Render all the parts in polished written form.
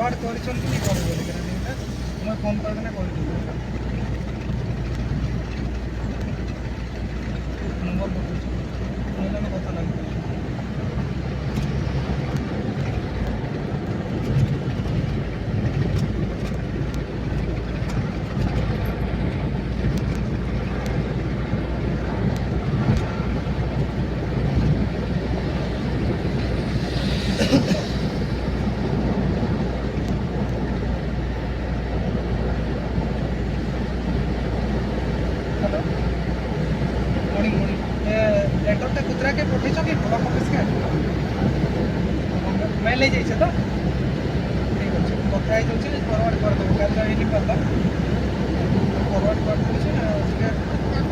forward କରିଛନ୍ତି କି କରିବେ ବୋଲିକିନା ମୁଁ ଫୋନ୍ କରିକିନା କହିଦେବି ନମ୍ବର ପଠାଉଛି ମୁଁ ଜଣେ କଥା ଲାଗିବି लेटरटा कुतरा के पठेछ कि ब्लॉक ऑफिस के मेल ले जाइछ तो ठीक अछि କଥା ହେଇ जाउछि फॉरवर्ड कर दो काल नहीं पता फॉरवर्ड कर दउछि से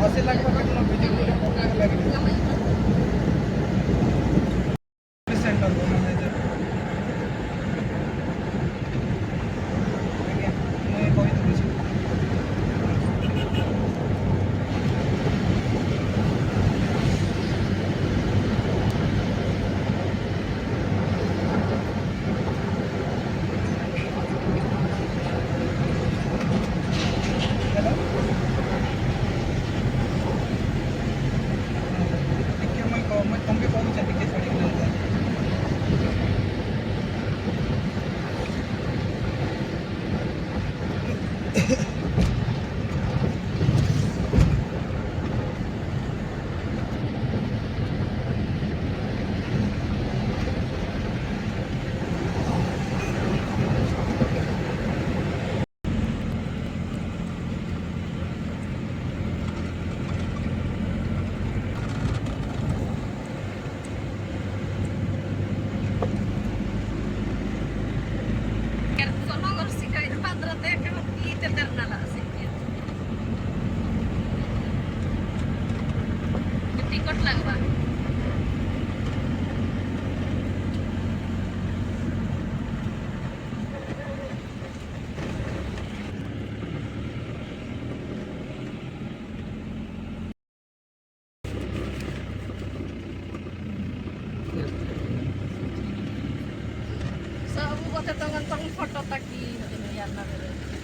80 लाख पाके न बिजली लागि सेंटर को मैनेजर आज्ञा मैं कहि दउछि टिकट लगवा सब गोटे तो फोटो तक यार ना